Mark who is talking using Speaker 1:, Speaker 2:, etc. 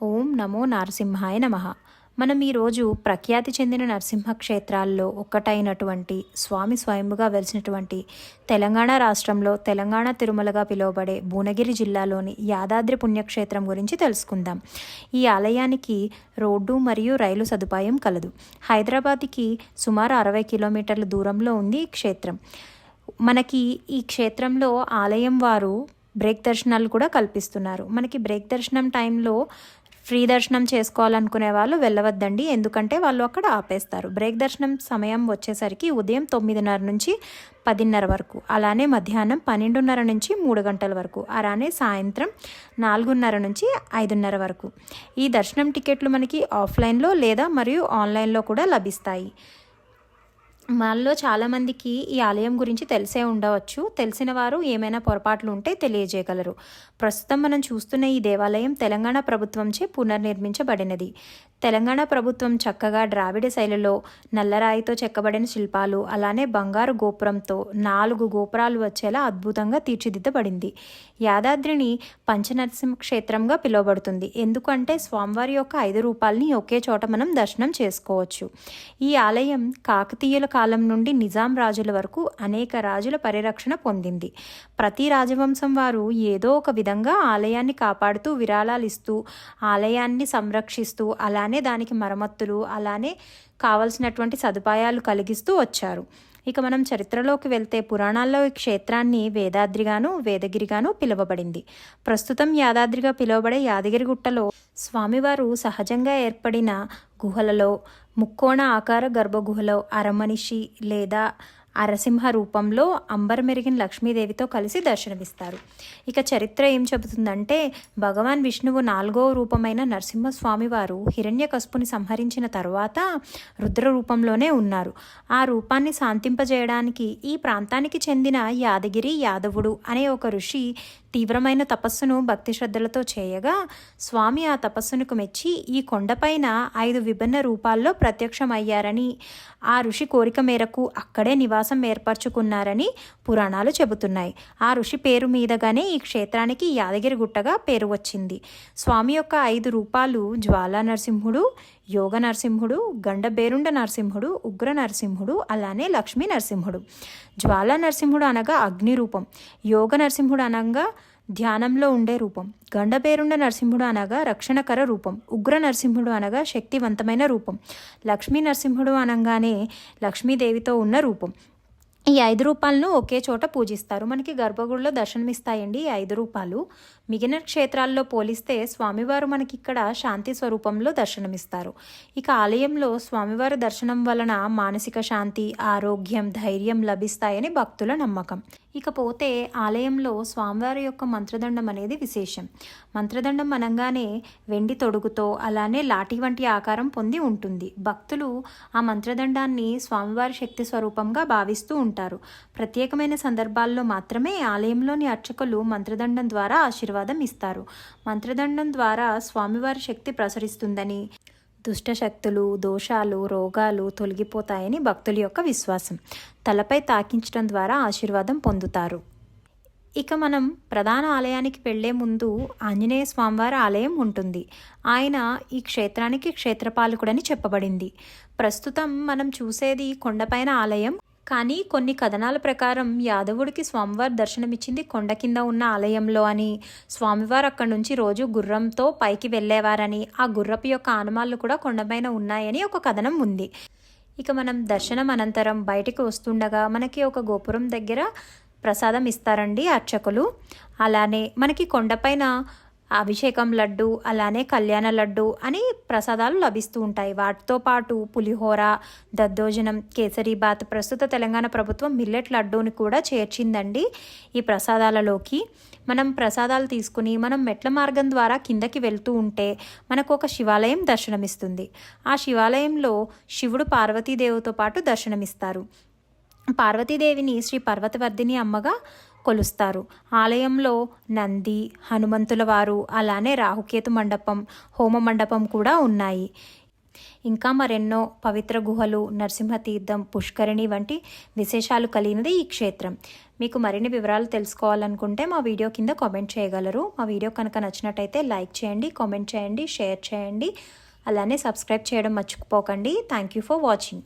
Speaker 1: ఓం నమో నరసింహాయ నమః. మనం ఈరోజు ప్రఖ్యాతి చెందిన నరసింహ క్షేత్రాల్లో ఒక్కటైనటువంటి స్వామి స్వయంభుగా వెలిసినటువంటి తెలంగాణ రాష్ట్రంలో తెలంగాణ తిరుమలగా పిలువబడే భువనగిరి జిల్లాలోని యాదాద్రి పుణ్యక్షేత్రం గురించి తెలుసుకుందాం. ఈ ఆలయానికి రోడ్డు మరియు రైలు సదుపాయం కలదు. హైదరాబాద్కి సుమారు 60 కిలోమీటర్ల దూరంలో ఉంది ఈ క్షేత్రం. మనకి ఈ క్షేత్రంలో ఆలయం వారు బ్రేక్ దర్శనాలు కూడా కల్పిస్తున్నారు. మనకి బ్రేక్ దర్శనం టైంలో ఫ్రీ దర్శనం చేసుకోవాలనుకునే వాళ్ళు వెళ్ళవద్దండి, ఎందుకంటే వాళ్ళు అక్కడ ఆపేస్తారు. బ్రేక్ దర్శనం సమయం వచ్చేసరికి ఉదయం 9:30 నుంచి 10:30 వరకు, అలానే మధ్యాహ్నం 12:30 నుంచి 3 గంటల వరకు, అలానే సాయంత్రం 4:30 నుంచి 5:30 వరకు. ఈ దర్శనం టికెట్లు మనకి ఆఫ్లైన్లో లేదా మరియు ఆన్లైన్లో కూడా లభిస్తాయి. మాల్లో చాలామందికి ఈ ఆలయం గురించి తెలిసే ఉండవచ్చు. తెలిసిన వారు ఏమైనా పొరపాట్లు ఉంటే తెలియజేయగలరు. ప్రస్తుతం మనం చూస్తున్న ఈ దేవాలయం తెలంగాణ ప్రభుత్వంచే పునర్నిర్మించబడినది. తెలంగాణ ప్రభుత్వం చక్కగా ద్రావిడ శైలిలో నల్లరాయితో చెక్కబడిన శిల్పాలు, అలానే బంగారు గోపురంతో 4 గోపురాలు వచ్చేలా అద్భుతంగా తీర్చిదిద్దబడింది. యాదాద్రిని పంచనరసింహ క్షేత్రంగా పిలువబడుతుంది, ఎందుకంటే స్వామివారి యొక్క 5 రూపాలని ఒకే చోట మనం దర్శనం చేసుకోవచ్చు. ఈ ఆలయం కాకతీయుల కాలం నుండి నిజాం రాజుల వరకు అనేక రాజుల పరిరక్షణ పొందింది. ప్రతి రాజవంశం వారు ఏదో ఒక విధంగా ఆలయాన్ని కాపాడుతూ విరాళాలు ఇస్తూ ఆలయాన్ని సంరక్షిస్తూ అలానే దానికి మరమ్మతులు అలానే కావలసినటువంటి సదుపాయాలు కలిగిస్తూ వచ్చారు. ఇక మనం చరిత్రలోకి వెళ్తే పురాణాల్లో ఈ క్షేత్రాన్ని వేదాద్రిగాను వేదగిరిగాను పిలువబడింది. ప్రస్తుతం యాదాద్రిగా పిలువబడే యాదగిరిగుట్టలో స్వామివారు సహజంగా ఏర్పడిన గుహలలో ముక్కోణ ఆకార గర్భగుహలో అరమనిషి లేదా అరసింహ రూపంలో అంబరమెరిగిన లక్ష్మీదేవితో కలిసి దర్శనమిస్తారు. ఇక చరిత్ర ఏం చెబుతుందంటే, భగవాన్ విష్ణువు 4వ రూపమైన నరసింహస్వామి వారు హిరణ్యకశిపుని సంహరించిన తర్వాత రుద్ర రూపంలోనే ఉన్నారు. ఆ రూపాన్ని శాంతింపజేయడానికి ఈ ప్రాంతానికి చెందిన యాదగిరి యాదవుడు అనే ఒక ఋషి తీవ్రమైన తపస్సును భక్తి శ్రద్ధలతో చేయగా స్వామి ఆ తపస్సునకు మెచ్చి ఈ కొండపైన 5 విభిన్న రూపాల్లో ప్రత్యక్షమయ్యారని, ఆ ఋషి కోరిక మేరకు అక్కడే నివాసం ఏర్పరచుకున్నారని పురాణాలు చెబుతున్నాయి. ఆ ఋషి పేరు మీదగానే ఈ క్షేత్రానికి యాదగిరి గుట్టగా పేరు వచ్చింది. స్వామి యొక్క 5 రూపాలు జ్వాలా నరసింహుడు, యోగ నరసింహుడు, గండబేరుండ నరసింహుడు, ఉగ్ర నరసింహుడు, అలానే లక్ష్మీ నరసింహుడు. జ్వాలా నరసింహుడు అనగా అగ్ని రూపం, యోగ నరసింహుడు అనగా ధ్యానంలో ఉండే రూపం, గండబేరుండ నరసింహుడు అనగా రక్షణకర రూపం, ఉగ్ర నరసింహుడు అనగా శక్తివంతమైన రూపం, లక్ష్మీ నరసింహుడు అనగానే లక్ష్మీదేవితో ఉన్న రూపం. ఈ 5 రూపాలను ఒకే చోట పూజిస్తారు. మనకి గర్భగుడిలో దర్శనమిస్తాయండి ఈ 5 రూపాలు. మిగిలిన క్షేత్రాల్లో పోలిస్తే స్వామివారు మనకి ఇక్కడ శాంతి స్వరూపంలో దర్శనమిస్తారు. ఇక ఆలయంలో స్వామివారి దర్శనం వలన మానసిక శాంతి, ఆరోగ్యం, ధైర్యం లభిస్తాయని భక్తుల నమ్మకం. ఇకపోతే ఆలయంలో స్వామివారి యొక్క మంత్రదండం అనేది విశేషం. మంత్రదండం అనగానే వెండి తొడుగుతో అలానే లాఠీ వంటి ఆకారం పొంది ఉంటుంది. భక్తులు ఆ మంత్రదండాన్ని స్వామివారి శక్తి స్వరూపంగా భావిస్తూ ఉంటారు. ప్రత్యేకమైన సందర్భాల్లో మాత్రమే ఆలయంలోని అర్చకులు మంత్రదండం ద్వారా ఆశీర్వాదం ఇస్తారు. మంత్రదండం ద్వారా స్వామివారి శక్తి ప్రసరిస్తుందని, దుష్టశక్తులు, దోషాలు, రోగాలు తొలగిపోతాయని భక్తుల యొక్క విశ్వాసం. తలపై తాకించడం ద్వారా ఆశీర్వాదం పొందుతారు. ఇక మనం ప్రధాన ఆలయానికి వెళ్లే ముందు ఆంజనేయ స్వామివారి ఆలయం ఉంటుంది. ఆయన ఈ క్షేత్రానికి క్షేత్రపాలకుడని చెప్పబడింది. ప్రస్తుతం మనం చూసేది కొండపైన ఆలయం, కానీ కొన్ని కథనాల ప్రకారం యాదవుడికి స్వామివారు దర్శనమిచ్చింది కొండ కింద ఉన్న ఆలయంలో అని, స్వామివారు అక్కడి నుంచి రోజు గుర్రంతో పైకి వెళ్ళేవారని, ఆ గుర్రపు యొక్క ఆనమాళ్ళు కూడా కొండపైన ఉన్నాయని ఒక కథనం ఉంది. ఇక మనం దర్శనం అనంతరం బయటికి వస్తుండగా మనకి ఒక గోపురం దగ్గర ప్రసాదం ఇస్తారండి అర్చకులు. అలానే మనకి కొండపైన అభిషేకం లడ్డు, అలానే కళ్యాణ లడ్డు అని ప్రసాదాలు లభిస్తూ ఉంటాయి. వాటితో పాటు పులిహోర, దద్దోజనం, కేసరీబాత్, ప్రస్తుత తెలంగాణ ప్రభుత్వం మిల్లెట్ లడ్డూని కూడా చేర్చిందండి ఈ ప్రసాదాలలోకి. మనం ప్రసాదాలు తీసుకుని మనం మెట్ల మార్గం ద్వారా కిందకి వెళ్తూ ఉంటే మనకు ఒక శివాలయం దర్శనమిస్తుంది. ఆ శివాలయంలో శివుడు పార్వతీదేవితో పాటు దర్శనమిస్తారు. పార్వతీదేవిని శ్రీ పర్వతవర్ధిని అమ్మగా కొలుస్తారు. ఆలయంలో నంది, హనుమంతుల వారు, అలానే రాహుకేతు మండపం, హోమ మండపం కూడా ఉన్నాయి. ఇంకా మరెన్నో పవిత్ర గుహలు, నరసింహతీర్థం, పుష్కరిణి వంటి విశేషాలు కలిగినది ఈ క్షేత్రం. మీకు మరిన్ని వివరాలు తెలుసుకోవాలనుకుంటే మా వీడియో కింద కామెంట్ చేయగలరు. మా వీడియో కనుక నచ్చినట్టయితే లైక్ చేయండి, కామెంట్ చేయండి, షేర్ చేయండి. అలానే సబ్స్క్రైబ్ చేయడం మర్చిపోకండి. Thank you for watching.